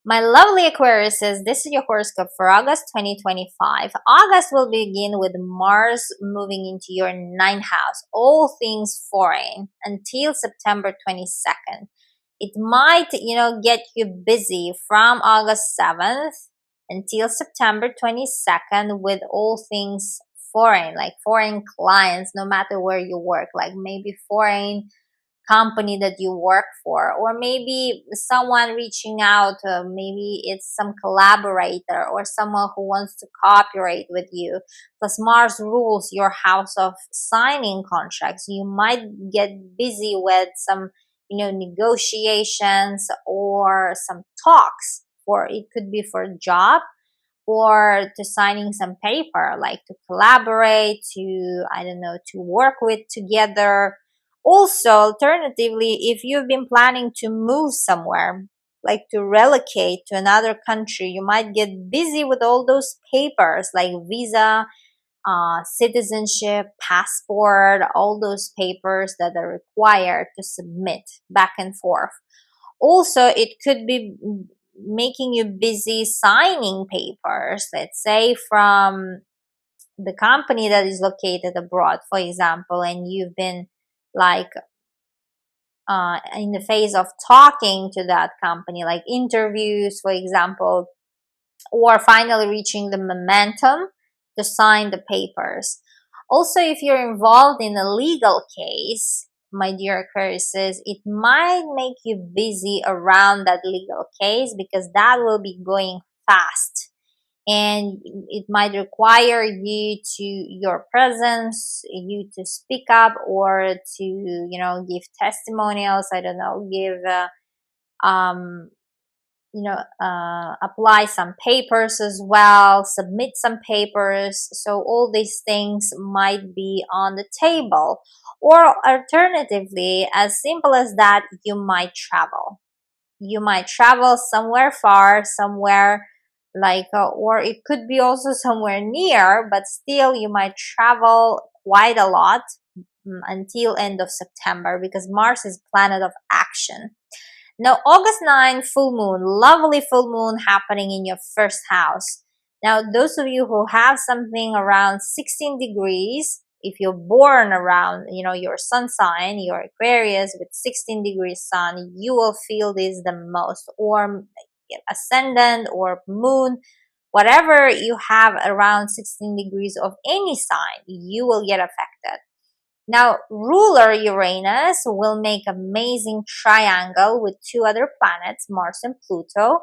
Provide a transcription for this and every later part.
My lovely Aquariuses, this is your horoscope for August 2025. August will begin with Mars moving into your ninth house, all things foreign, until September 22nd. It might, get you busy from August 7th until September 22nd with all things foreign, like foreign clients, no matter where you work, like maybe foreign company that you work for, or maybe someone reaching out, maybe it's some collaborator or someone who wants to cooperate with you. Plus Mars rules your house of signing contracts. You might get busy with some negotiations or some talks, for it could be for a job or to signing some paper, like to collaborate, to, I don't know, to work with together. Also, alternatively, if you've been planning to move somewhere, like to relocate to another country, you might get busy with all those papers like visa, citizenship, passport, all those papers that are required to submit back and forth. Also, it could be making you busy signing papers, let's say from the company that is located abroad, for example, and you've been like in the phase of talking to that company, like interviews, for example, or finally reaching the momentum to sign the papers. Also, if you're involved in a legal case, my dear Aquariuses, it might make you busy around that legal case because that will be going fast, and it might require you to your presence, you to speak up or to give testimonials, I don't know, give um apply some papers as well, submit some papers. So all these things might be on the table. Or alternatively, as simple as that, you might travel. You might travel somewhere far, somewhere like, or it could be also somewhere near, but still you might travel quite a lot until end of September because Mars is planet of action. Now, August 9, full moon, lovely full moon happening in your first house. Now, those of you who have something around 16 degrees, if you're born around, your sun sign, your Aquarius with 16 degrees sun, you will feel this the most, or ascendant or moon, whatever you have around 16 degrees of any sign, you will get affected. Now, ruler Uranus will make amazing triangle with two other planets, Mars and Pluto,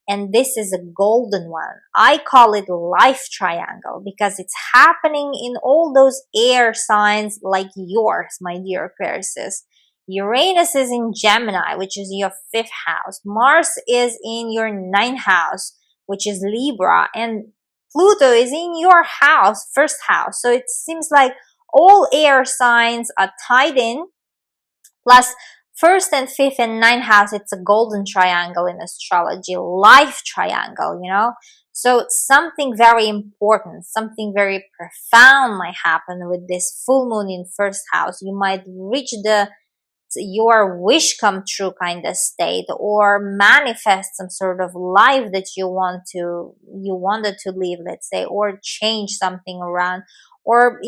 and this is a golden one. I call it life triangle because it's happening in all those air signs like yours, my dear Aquarius. Uranus is in Gemini, which is your fifth house. Mars is in your ninth house, which is Libra, and Pluto is in your house, first house. So it seems like all air signs are tied in. Plus, first and fifth and ninth house, it's a golden triangle in astrology, life triangle. So something very important, something very profound might happen with this full moon in first house. You might reach your wish come true kind of state, or manifest some sort of life that you wanted to live, let's say, or change something around. Or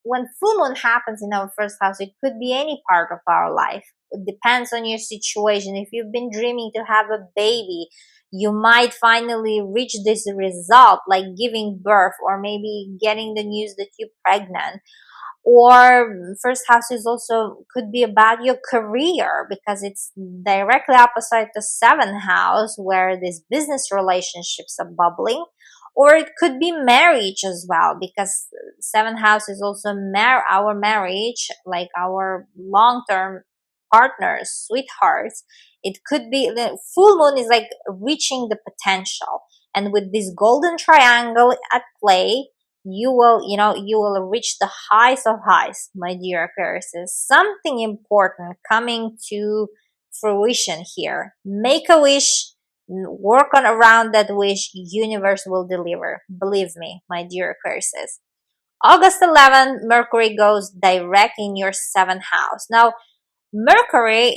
when full moon happens in our first house, it could be any part of our life. It depends on your situation. If you've been dreaming to have a baby, you might finally reach this result, like giving birth, or maybe getting the news that you're pregnant. Or first house is also could be about your career because it's directly opposite the seventh house where these business relationships are bubbling. Or it could be marriage as well because seventh house is also our marriage, like our long-term partners, sweethearts. It could be the full moon is like reaching the potential, and with this golden triangle at play, you will reach the highs of highs, my dear Aquarius. Something important coming to fruition here. Make a wish, work on around that wish, universe will deliver. Believe me, my dear Aquarius. August 11th, Mercury goes direct in your seventh house. Now, Mercury,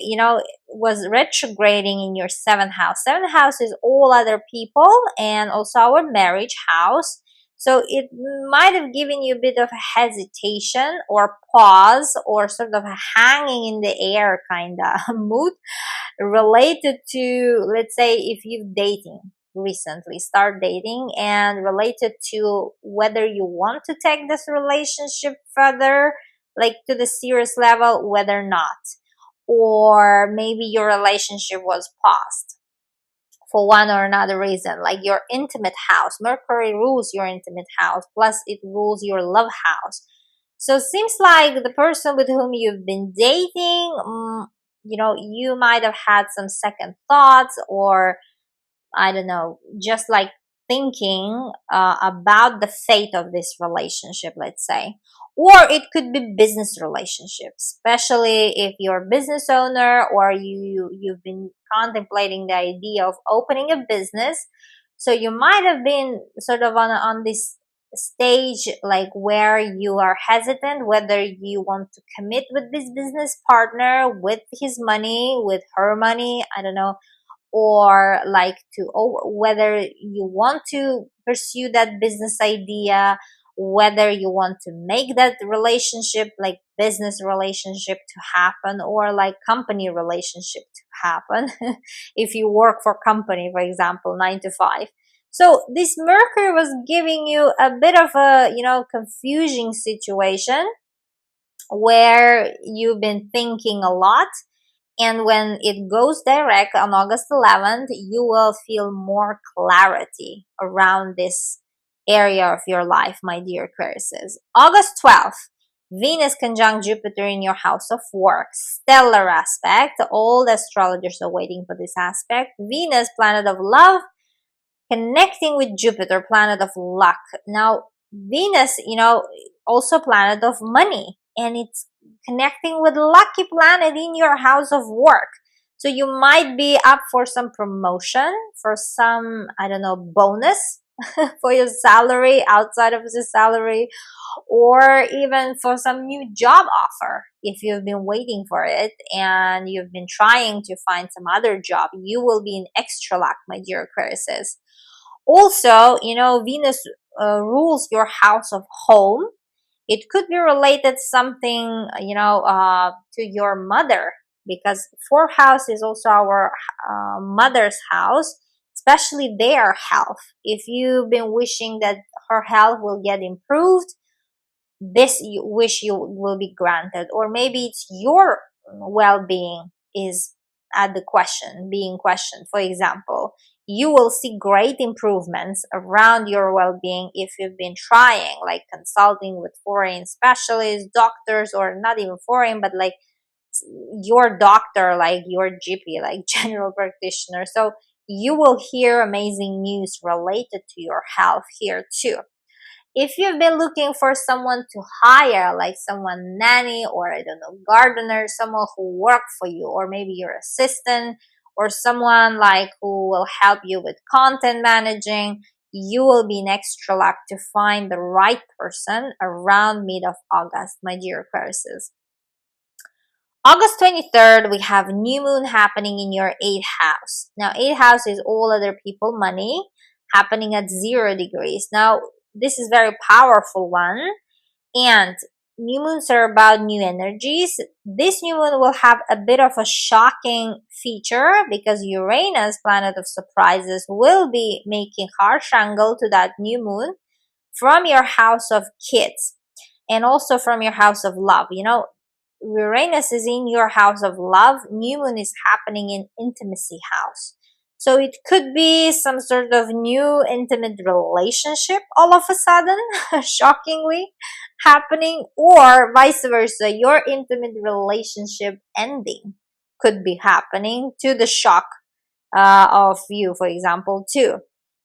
was retrograding in your seventh house. Seventh house is all other people and also our marriage house. So it might have given you a bit of a hesitation or pause or sort of a hanging in the air kind of mood related to, let's say, if you've dating recently, start dating, and related to whether you want to take this relationship further, like to the serious level, whether not, or maybe your relationship was paused for one or another reason, like your intimate house. Mercury rules your intimate house, plus it rules your love house. So it seems like the person with whom you've been dating, you might have had some second thoughts, or I don't know, just like thinking about the fate of this relationship, let's say. Or it could be business relationships, especially if you're a business owner or you've been contemplating the idea of opening a business. So you might have been sort of on this stage, like where you are hesitant whether you want to commit with this business partner, with his money, with her money, I don't know, or like whether you want to pursue that business idea, whether you want to make that relationship, like business relationship, to happen, or like company relationship to happen if you work for company, for example, 9 to 5. So this Mercury was giving you a bit of a confusing situation where you've been thinking a lot, and when it goes direct on August 11th, you will feel more clarity around this area of your life, my dear Aquarius. August 12th, Venus conjunct Jupiter in your house of work. Stellar aspect. All the astrologers are waiting for this aspect. Venus, planet of love, connecting with Jupiter, planet of luck. Now, Venus, also planet of money, and it's connecting with lucky planet in your house of work. So you might be up for some promotion, for some, I don't know, bonus for your salary, outside of the salary, or even for some new job offer. If you've been waiting for it and you've been trying to find some other job, you will be in extra luck, my dear Aquarius. Also, Venus rules your house of home. It could be related something, to your mother, because fourth house is also our mother's house, especially their health. If you've been wishing that her health will get improved, this you wish you will be granted, or maybe it's your well-being is at the question being questioned. For example, you will see great improvements around your well-being if you've been trying, like consulting with foreign specialists, doctors, or not even foreign, but like your doctor, like your GP, like general practitioner. So you will hear amazing news related to your health here too. If you've been looking for someone to hire, like someone nanny, or I don't know, gardener, someone who work for you, or maybe your assistant, or someone like who will help you with content managing, you will be in extra luck to find the right person around mid of August, my dear Aquarius. August 23rd, we have new moon happening in your 8th house. Now, 8th house is all other people, money, happening at 0 degrees. Now, this is very powerful one, and new moons are about new energies. This new moon will have a bit of a shocking feature because Uranus, planet of surprises, will be making harsh angle to that new moon from your house of kids and also from your house of love. Uranus is in your house of love. New moon is happening in intimacy house. So it could be some sort of new intimate relationship all of a sudden, shockingly happening, or vice versa. Your intimate relationship ending could be happening to the shock of you, for example, too.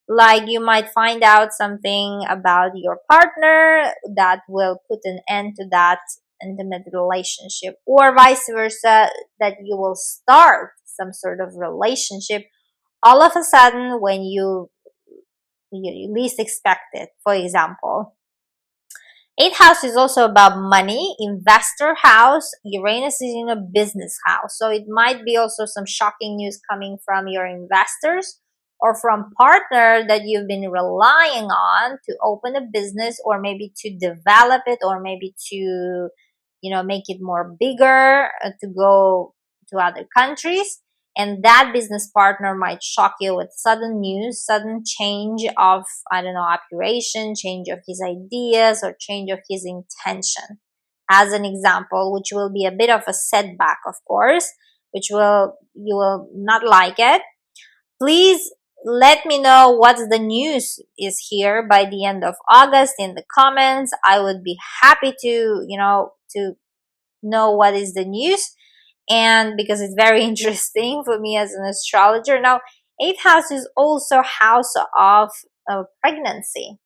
Like you might find out something about your partner that will put an end to that intimate relationship, or vice versa, that you will start some sort of relationship all of a sudden when you least expect it, for example. Eighth house is also about money, investor house. Uranus is in a business house. So it might be also some shocking news coming from your investors or from partner that you've been relying on to open a business, or maybe to develop it, or maybe to, make it more bigger, to go to other countries. And that business partner might shock you with sudden news, sudden change of, I don't know, operation, change of his ideas, or change of his intention, as an example, which will be a bit of a setback, of course, which you will not like it. Please let me know what the news is here by the end of August in the comments. I would be happy to know what is the news, and because it's very interesting for me as an astrologer. Now, eighth house is also house of pregnancy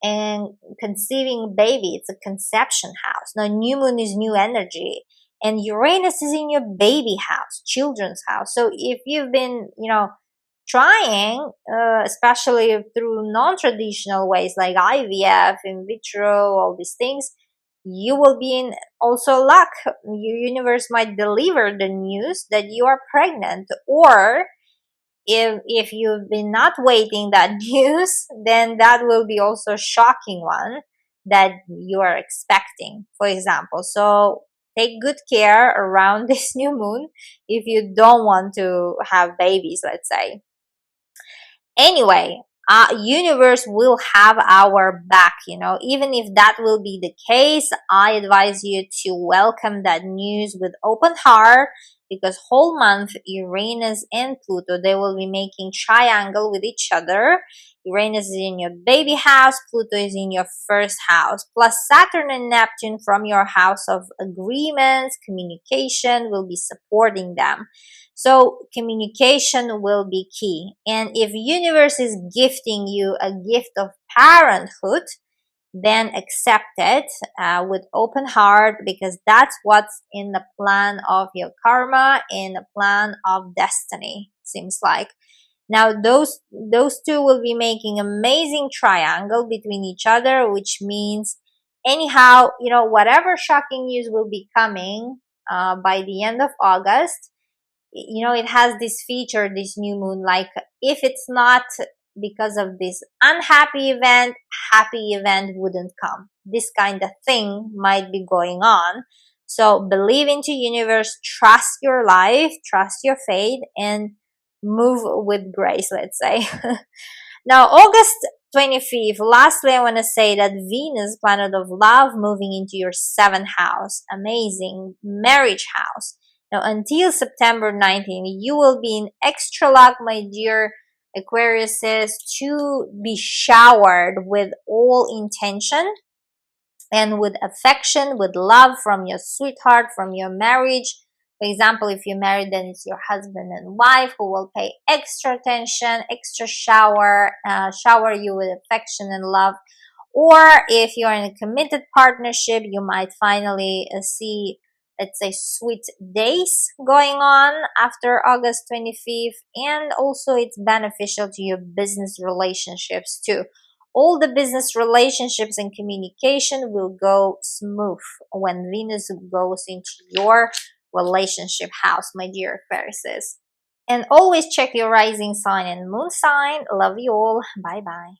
and conceiving baby. It's a conception house. Now, new moon is new energy, and Uranus is in your baby house, children's house. So if you've been, trying, especially through non-traditional ways like IVF, in vitro, all these things, you will be in also luck. Your universe might deliver the news that you are pregnant, or if you've been not waiting that news, then that will be also a shocking one that you are expecting, for example. So take good care around this new moon if you don't want to have babies, let's say. Anyway, universe will have our back, even if that will be the case. I advise you to welcome that news with open heart, because whole month Uranus and Pluto, they will be making triangle with each other. Uranus is in your baby house, Pluto is in your first house, plus Saturn and Neptune from your house of agreements, communication will be supporting them. So communication will be key. And if universe is gifting you a gift of parenthood, then accept it with open heart, because that's what's in the plan of your karma, in the plan of destiny, seems like. Now those two will be making amazing triangle between each other, which means anyhow, whatever shocking news will be coming by the end of August, it has this feature, this new moon, like if it's not because of this unhappy event, happy event wouldn't come. This kind of thing might be going on. So believe into universe, trust your life, trust your fate, and move with grace, let's say. Now, August 25th, lastly, I want to say that Venus, planet of love, moving into your seventh house, amazing marriage house. Now, until September 19th, you will be in extra luck, my dear Aquariuses, to be showered with all intention and with affection, with love from your sweetheart, from your marriage. For example, if you're married, then it's your husband and wife who will pay extra attention, extra shower you with affection and love. Or if you're in a committed partnership, you might finally see, let's say, sweet days going on after August 25th. And also it's beneficial to your business relationships too. All the business relationships and communication will go smooth when Venus goes into your relationship house, my dear Aquarius. And always check your rising sign and moon sign. Love you all. Bye bye.